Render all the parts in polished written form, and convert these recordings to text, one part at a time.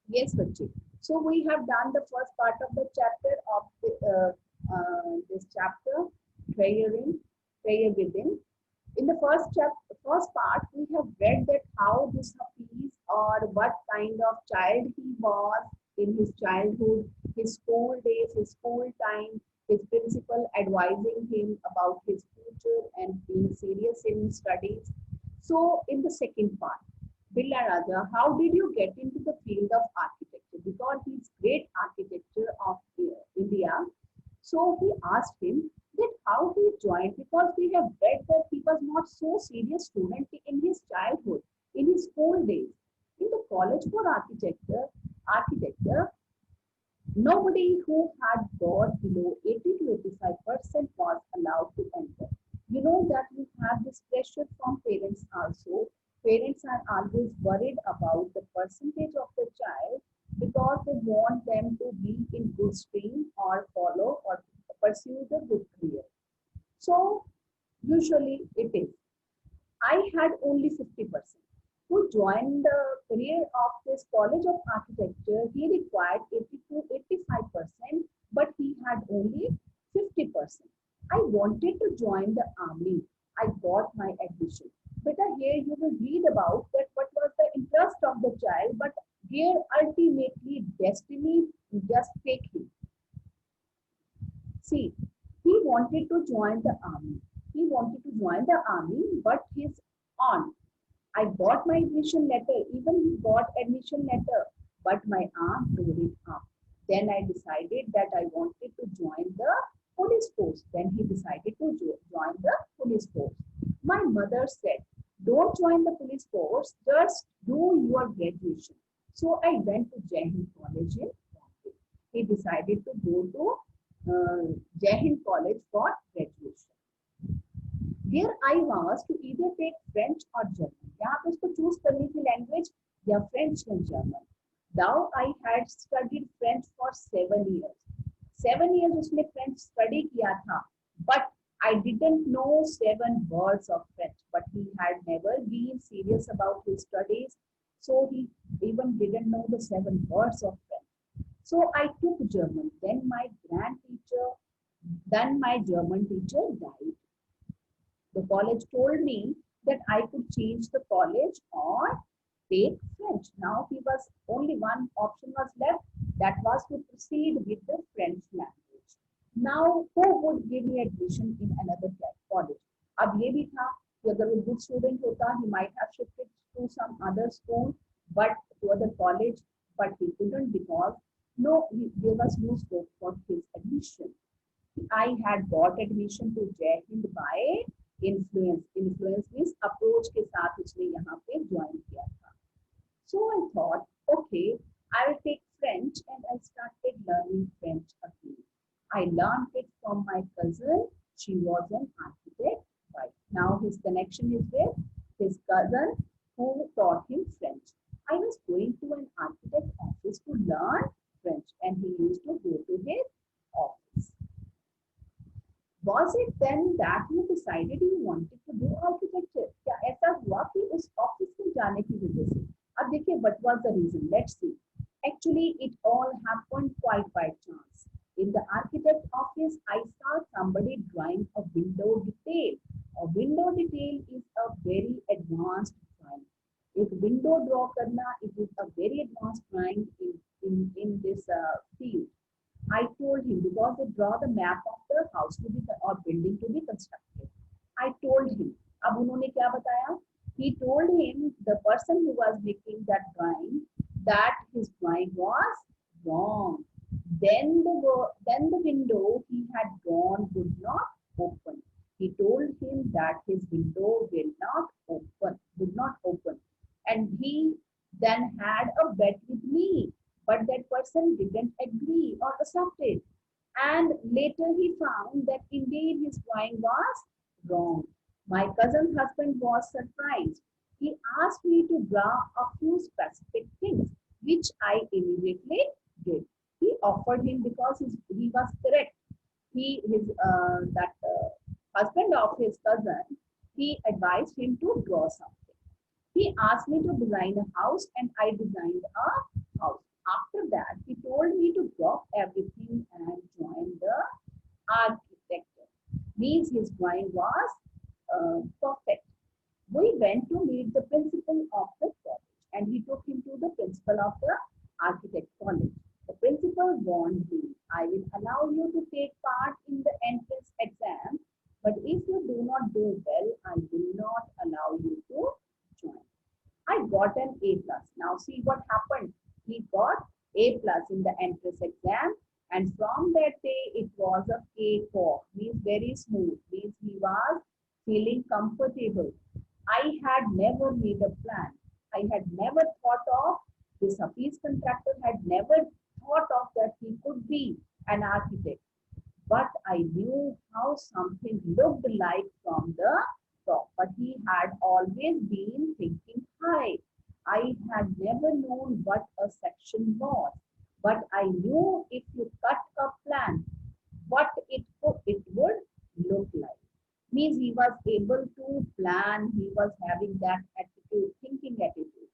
Yes, Bachchi. So we have done the first part of the chapter of this chapter, praying, prayer within. In the first part, we have read that how this Hafiz or what kind of child he was in his childhood, his school days, his school time, his principal advising him about his future and being serious in studies. So, in the second part, Billa Raja, how did you get into the field of architecture? Because he's great architecture of India. So he asked him that how he joined because we have read that he was not so serious student in his childhood, in his school days. In the college for architecture, nobody who had got below 80 to 85% was allowed to enter. You know that we have this pressure from parents also. Parents are always worried about the percentage of the child because they want them to be in good stream or follow or pursue the good career. So usually it is. I had only 50%. To join the career of this College of Architecture, he required 80 to 85%, but he had only 50%. I wanted to join the army. I got my admission. But here you will read about that what was the interest of the child, but here ultimately destiny just take him. See, he wanted to join the army. He wanted to join the army, but his aunt, I got my admission letter, even he got admission letter, but my aunt tore it up. Then I decided that I wanted to join the police force. Then he decided to join the police force. My mother said, don't join the police force, just do your graduation. So I went to Jain College in Bombay. He decided to go to Jain College for graduation. Here I was to either take French or German. यहाँ पे उसको choose करनी थी language या French या German. Now I had studied French for 7 years. 7 years उसने French study किया था, but I didn't know 7 words of French. But he had never been serious about his studies, so he even didn't know the 7 words of French. So I took German. Then my German teacher died. The college told me that I could change the college or take French. Now he was only one option was left, that was to proceed with the French language. Now who would give me admission in another college? अब ये भी था कि अगर वो good student होता, he might have shifted to some other school, but to other college, but he couldn't because there was no scope for his admission. I had got admission to Jai Hind by influence. Influence means approach के साथ उसने यहाँ पे join किया था. So I thought, okay, I will take French and I started learning French again. I learned it from my cousin. She was an architect. Right now his connection is with his cousin who taught him French. I was going to an architect office to learn French and he used to go to his office. Was it then that you decided you wanted to do architecture? क्या ऐसा हुआ कि उस office में जाने की वजह से? अब देखिए, what was the reason? Let's see. Actually, it all happened quite by chance. In the architect office, I saw somebody drawing a window detail. A window detail is a very advanced drawing. एक window draw करना, it is a very advanced drawing in this field. I told him because they draw the map of the house to be or building to be constructed. I told him. अब उन्होंने क्या बताया? He told him, the person who was making that drawing, that his drawing was wrong. Then the window he had drawn would not open. He told him that his window would not open, and he then had a bet with me. But that person didn't agree or accept it. And later he found that indeed his drawing was wrong. My cousin's husband was surprised. He asked me to draw a few specific things, which I immediately did. He offered him because he was correct. Husband of his cousin, he advised him to draw something. He asked me to design a house and I designed a house. after that, he told me to drop everything and join the architecture. Means his drawing was perfect. We went to meet the principal of the college and he took him to the principal of the architect college. The principal warned me, I will allow you to take part in the entrance exam, but if you do not do well, I will not allow you to join. I got an A plus. Now see what happened. He got A plus in the entrance exam, and from that day it was a cakewalk. Means very smooth. Means he was feeling comfortable. I had never made a plan. I had never thought of this Hafiz contractor had never thought of that he could be an architect. But I knew how something looked like from the top. But he had always been thinking high. I had never known what a section was. But I knew if you cut a plan, what it would look like. Means he was able to plan, he was having that attitude, thinking attitude.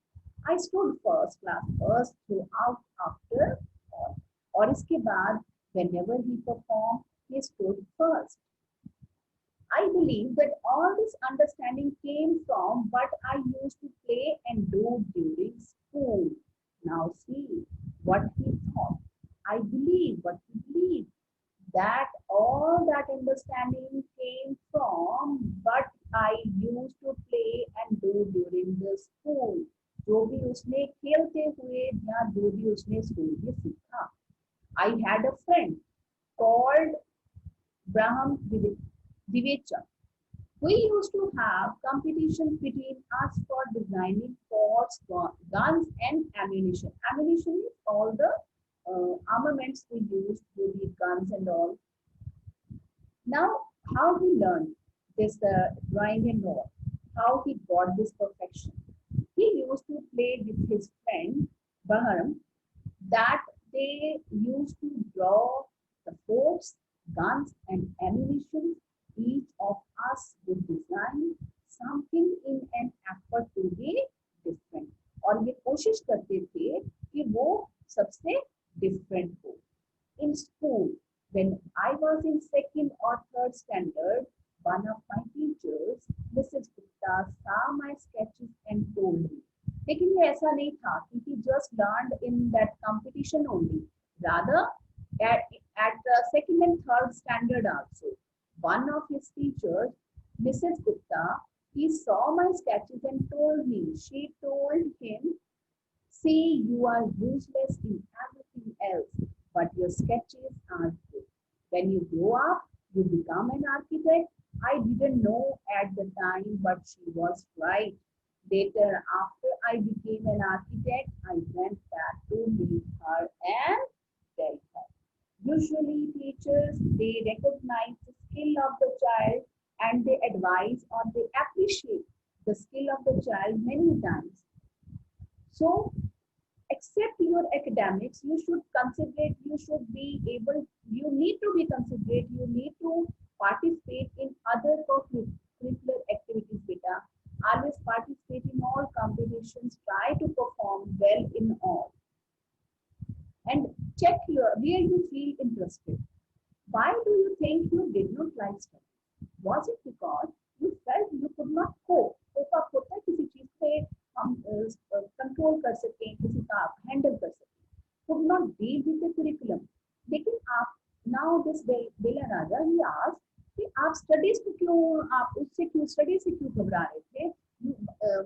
I stood first class first throughout after all. और इसके बाद whenever he performed, he stood first. I believe that all this understanding came from what I used to play and do during school. Now see what he thought. I believe what he believed, that all that understanding came from what I used to play and do during the school. जो भी उसने खेलते हुए या जो भी उसने school में सीखा. I had a friend called Braham Divecha. We used to have competition between us for designing forts, guns and ammunition. Ammunition is all the armaments we used to be guns and all. Now, how he learned this drawing and all, how he got this perfection. He used to play with his friend Bahram, that they used to draw the forts, guns and ammunition. Each of us would design something in an effort to be different. और ये कोशिश करते थे कि वो सबसे different हो. In school, when I was in second or third standard, one of my teachers, Mrs. Gupta, saw my sketches and told me. लेकिन ये ऐसा नहीं था कि he just learned in that competition only. Rather, at the second and third standard also, one of his teachers, Mrs. Gupta, he saw my sketches and told me. She told him, see, you are useless in everything else, but your sketches are good. When you grow up, you become an architect. I didn't know at the time, but she was right. Later, after I became an architect, I went back to meet her and tell her. Usually, teachers, they recognize the skill of the child and they advise or they appreciate the skill of the child many times. So, except your academics, you should considerate, you should be able, you need to be considerate, you need to participate in other curricular activities, beta. Always participate in all competitions, try to perform well in all. And check here where you feel interested. Why do you think you did not like study? Was it because you felt you could not cope? Cope up होता है किसी चीज पे हम control कर सकें, किसी का हैंडल कर सकें. Could not deal with the curriculum. लेकिन आप now this Bela Raja he asked कि आप स्टडीज को क्यों आप उससे क्यों स्टडी से क्यों घबरा रहे थे?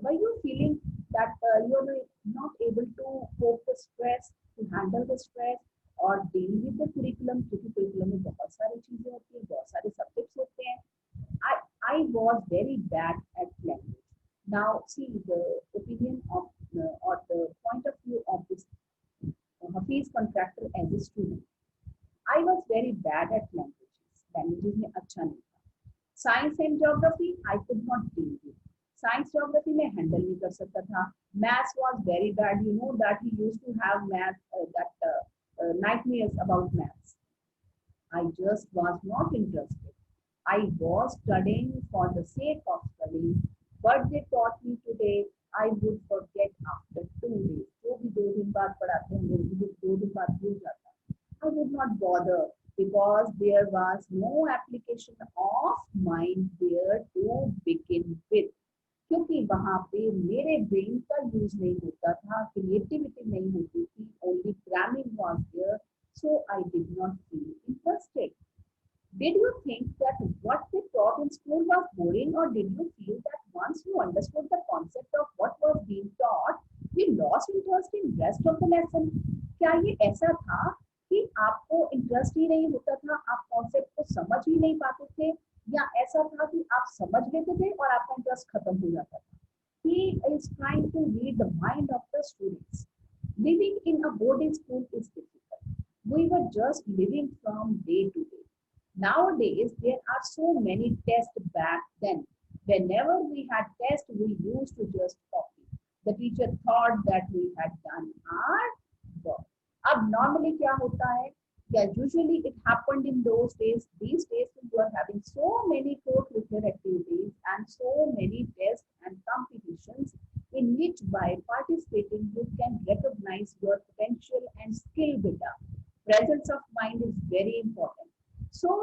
Were you feeling that you are not able to cope the stress, to handle the stress or deal with the curriculum? क्योंकि curriculum में बहुत सारी चीजें होती हैं, बहुत सारे subjects होते हैं. I was very bad at language. Now see the opinion of or the point of view of this Hafiz contractor as a student. I was very bad at languages. Languages में अच्छा नहीं था. Science and geography I could not deal with. Science geography में handle नहीं कर सकता था. Maths was very bad. You know that he used to have math nightmares about maths. I just was not interested. I was studying for the sake of studying. What they taught me today, I would forget after 2 days. जो भी 2 दिन बाद पढ़ाते होंगे, मुझे 2 bother because there was no application of mind there to begin with. क्योंकि वहां पे मेरे ब्रेन का यूज नहीं होता था, क्रिएटिविटी नहीं होती थी, only gramming was there, so I did not feel interested. Did you think that what they taught in school was boring, or did you feel that once you understood the concept of what was being taught, you lost interest in rest of the lesson? क्या ये ऐसा था कि आपको interest ही नहीं होता था, आप कॉन्सेप्ट को समझ ही नहीं पाते थे, या ऐसा था कि आप समझ लेते थे और आपका इंटरेस्ट खत्म हो जाता था? He is trying to read the mind of the students. Living in a boarding school is difficult. We were just living from day to day. Nowadays, there are so many tests. Back then, whenever we had tests, we used to just copy. The teacher thought that we had done our work. अब normally क्या होता है? Yeah, usually it happened in those days. These days, you are having so many co-curricular activities and so many tests and competitions in which by participating you can recognize your potential and skill better. Presence of mind is very important. So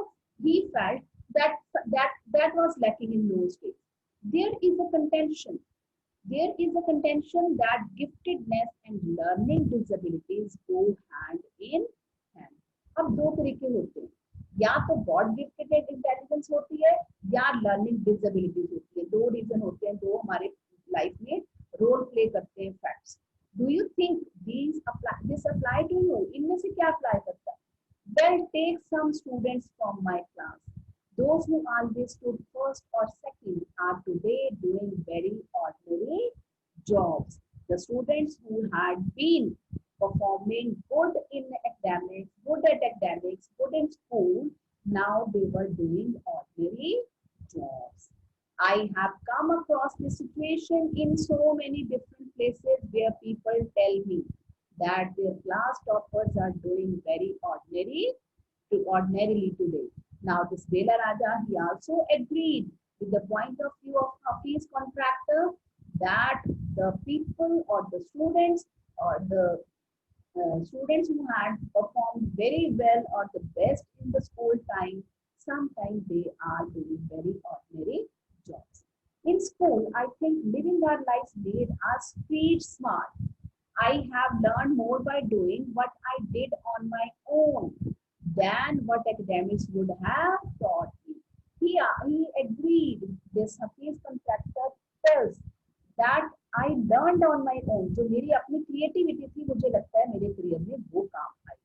he felt that that was lacking in those days. There is a contention. There is a contention that giftedness and learning disabilities go hand in hand. अब दो तरीके होते हैं, या तो God gifted intelligence होती है या लर्निंग डिसेबिलिटीज होती है. दो रीजन होते हैं, दो हमारे लाइफ में रोल प्ले करते हैं facts. Do you think this apply to you? इनमें से क्या अप्लाई करता है? Well, take some students from my class. Those who always stood first or second are today doing very ordinary jobs. The students who had been performing good in academics, good at academics, good in school, now they were doing ordinary jobs. I have come across this situation in so many different places where people tell me that their class toppers are doing very ordinarily today. Now this Bela Raja, he also agreed with the point of view of Hafiz contractor that the people or the students or the students who had performed very well or the best in the school time, sometimes they are doing very ordinary jobs. In school, I think living our lives made us street smart. I have learned more by doing what I did on my own than what academics would have taught me. He agreed. This Hafiz contractor tells that I learned on my own. जो मेरी अपनी creativity थी, मुझे लगता है मेरे career में वो काम आई.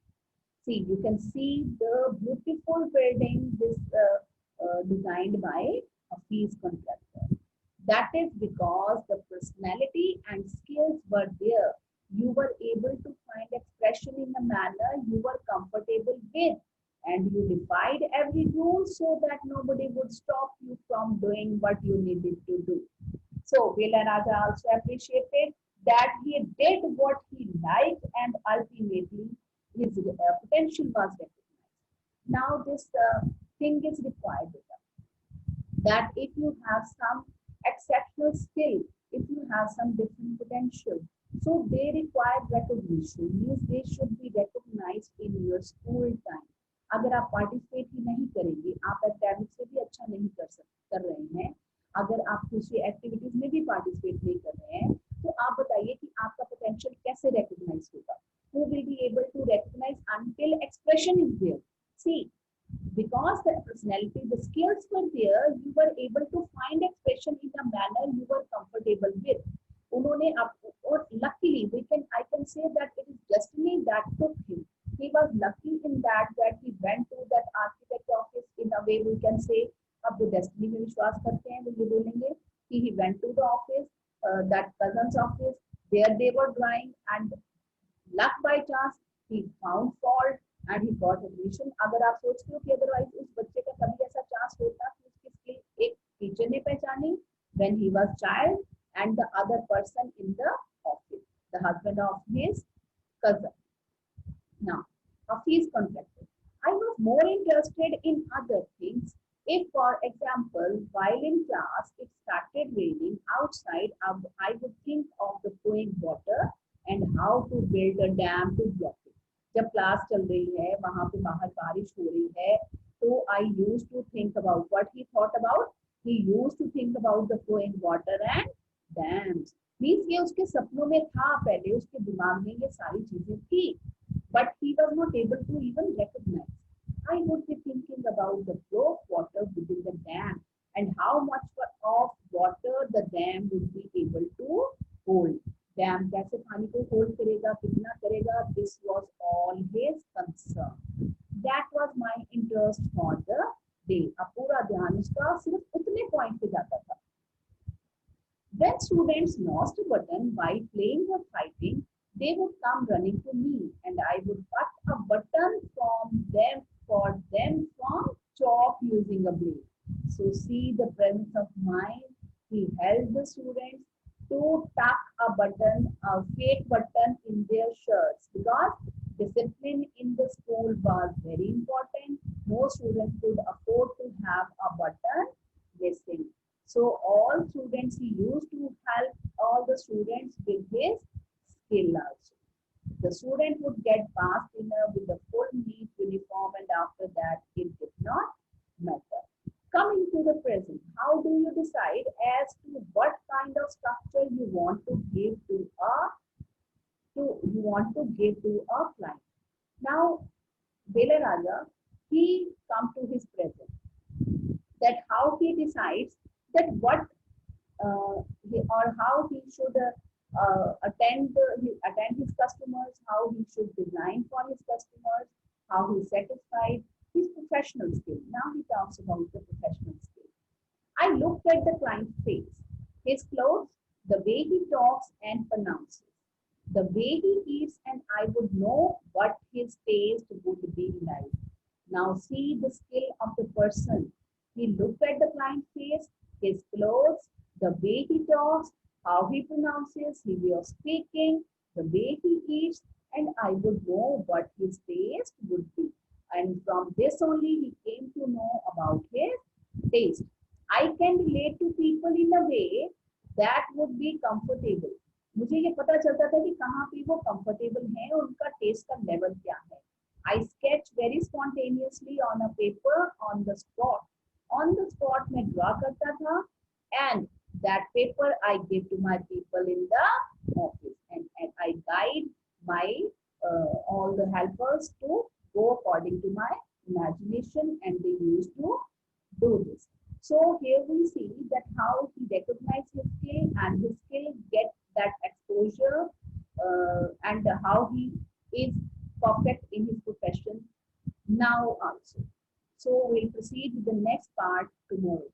See, you can see the beautiful building this designed by Hafiz contractor. That is because the personality and skills were there. You were able to find expression in a manner you were comfortable with, and you defied every rule so that nobody would stop you from doing what you needed to do. So Bela Raja also appreciated that he did what he liked and ultimately his potential was recognized. Now this thing is required that if you have some exceptional skill, if you have some different potential, so they require recognition, means they should be recognized in your school time. अगर आप participate ही नहीं करेंगे, आप academics से भी अच्छा नहीं कर रहे हैं, अगर आप दूसरी एक्टिविटीज में भी पार्टिसिपेट नहीं कर रहे हैं, तो आप बताइए कि आपका पोटेंशियल कैसे रिकॉग्नाइज होगा? Who will be able to recognize until expression is there? See, because the personality, the skills were there, you were able to find expression in a manner you were comfortable with. उन्होंने और luckily I can say that it is destiny that took him. He was lucky in that he went to that architect office. In a way we can say, अब जो destiny में विश्वास करते हैं वो ये बोलेंगे कि he went to the office, that cousin's office. There they were drawing, and luck by chance he found fault and he got admission. अगर आप सोचते हो कि otherwise उस बच्चे का कभी ऐसा चांस होता कि उसकी स्किल एक टीचर ने पहचानी when he was child, and the other person in the office, the husband of his cousin. Now, Hafiz contractor. I was more interested in other things. If, for example, while in class it started raining outside, I would think of the flowing water and how to build a dam to block it. जब class चल रही है वहां पे बाहर बारिश हो रही है, तो I used to think about what he thought about, he used to think about the flowing water and dams. Means ये उसके सपनों में था, पहले उसके दिमाग में ये सारी चीजें थी, but he was not able to even recognize. I would be thinking about the flow of water within the dam and how much of water the dam would be able to hold. Dam कैसे पानी को hold करेगा, कितना करेगा? This was all his concern. That was my interest for the day. अब पूरा ध्यान उसका सिर्फ उतने पॉइंट पे जाता था. When students lost a button while playing or fighting, they would come running to me and I would cut a button from them for them from chalk using a blade. So see the presence of mind. He helped the students to tuck a button, a fake button in their shirts, because discipline in the school was very important. No student could afford to have a button missing. So all students, he used to help all the students with his skill also. The student would get bath dinner with a full neat uniform, and after that it did not matter. Coming to the present, how do you decide as to what kind of structure you want to give to a client? Now, Raja, he come to his present, that how he decides that what or how he should attend his customers, how he should design for his customers, how he satisfied his professional skill. Now he talks about the professional skill. I looked at the client's face, his clothes, the way he talks and pronounces, the way he eats, and I would know what his taste would be like. Now see the skill of the person. He looked at the client's face, his clothes, the way he talks, how he pronounces, his way of speaking, the way he eats, and I would know what his taste would be. And from this only he came to know about his taste. I can relate to people in a way that would be comfortable. मुझे ये पता चलता था कि कहाँ पे वो comfortable हैं और उनका taste का level क्या है. I sketch very spontaneously on a paper on the spot. On the spot मैं draw करता था, and that paper I give to my people in the office, and I guide my all the helpers to go according to my imagination, and they used to do this. So here we see that how he recognized his skill, and his skill get that exposure, and how he is perfect in his profession now also. So we'll proceed with the next part tomorrow.